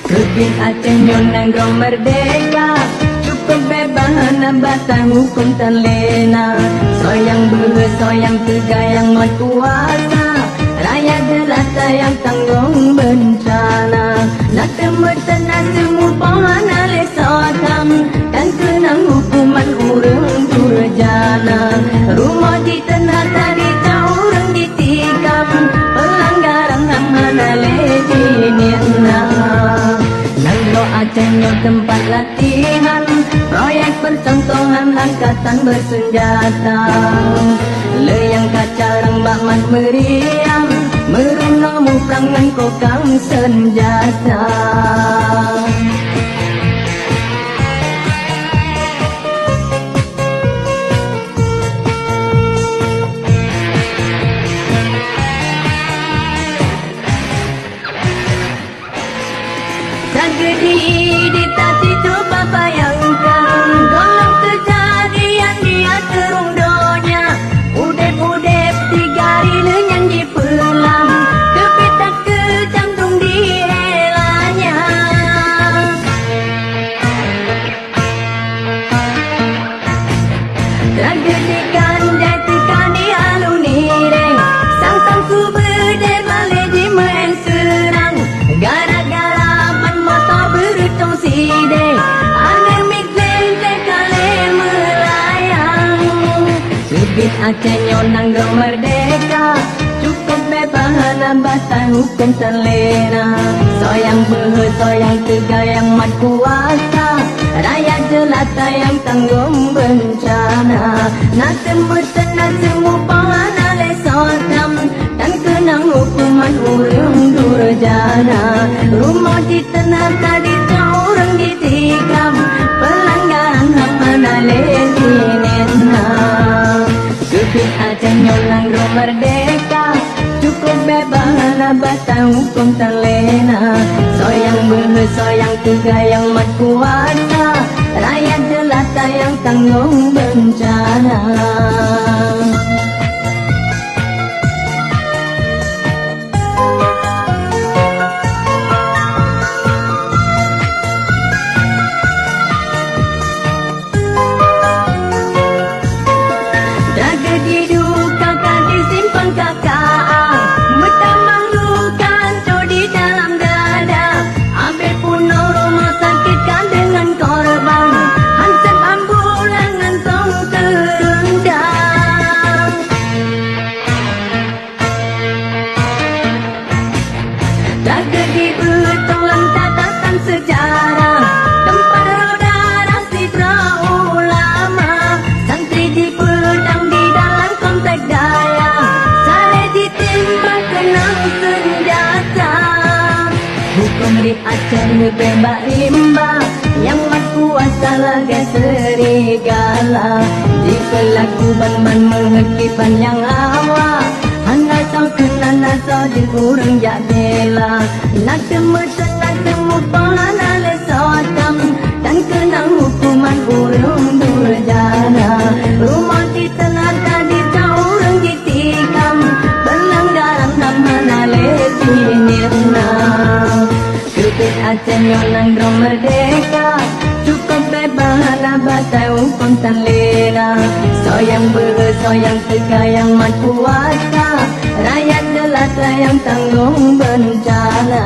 Keping Aceh Nyonanggong merdeka, cukup bebas batang hukum tan lena. Soyang behe soyang tegayang mat kuasa, rakyat jelata yang tanggung bencana. Nak temu tenang semua pohon ale sotam, dan kenang hukuman urang durjana. Rumah di tanah tadi orang ditikam, pelanggaran HAM ale dinirna. Nanglo Aceh nyo tempat latihan, proyek percontohan angkatan bersenjata. Leyang kacarang bakmat meriam, meruno muprangan kokang senjata. Tragedi di tati coba bayangkan, golong kejadian dia terung donya. Udep-udep tiga lenyang di pelang, kepitak kecantung di helanya. Tragedi ganda tekan di alunireng, sang-sang kubede balik di main serang. Gara-gara berutong side, angin miklen tekale melayang. Subit Aceh Nyonanggong merdeka, cukup bebas batang hukum terlena. Soyang behe soyang tegayang mat kuasa, rakyat jelata yang tanggung bencana. Nak temu tenang semua pohon ale sotam, dan kenang hukuman urang durjana. Rumah di tanah tadi orang ditikam, pelanggaran HAM ale dinirna. Keping Aceh Nyonanggong merdeka, cukup bebas batang hukum terlena. Soyang behe soyang tegayang mat kuasa, rakyat jelata yang tanggung bencana. Tragedi duka kan disimpan kakak, bertambah luka hancur di dalam dada. Ambil puno rumah sakit kan dengan korban, hansip ambulan ngantong terendam. Tragedi betulan catatan sejarah, tempat roda raksi ulama. Santri dipedang di dalam komplek daya, sare ditembak kenang senjata. Hukum di Aceh bebas rimba, yang mat kuasa laga serigala. Jika laku ban-ban mengekipan yang awak, hana tau kenana tau dikurang jak bela. Nak temu tenang temu pohon ale sotam, dan kenang hukuman urang durjana. Rumah di tanah tadi orang ditikam, pelanggaran HAM ale dinirna. Keping Aceh Nyonanggong merdeka, cukup bebas batang hukum terlena. Soyang behe soyang tegayang mat kuasa, rakyat jelata yang tanggung bencana.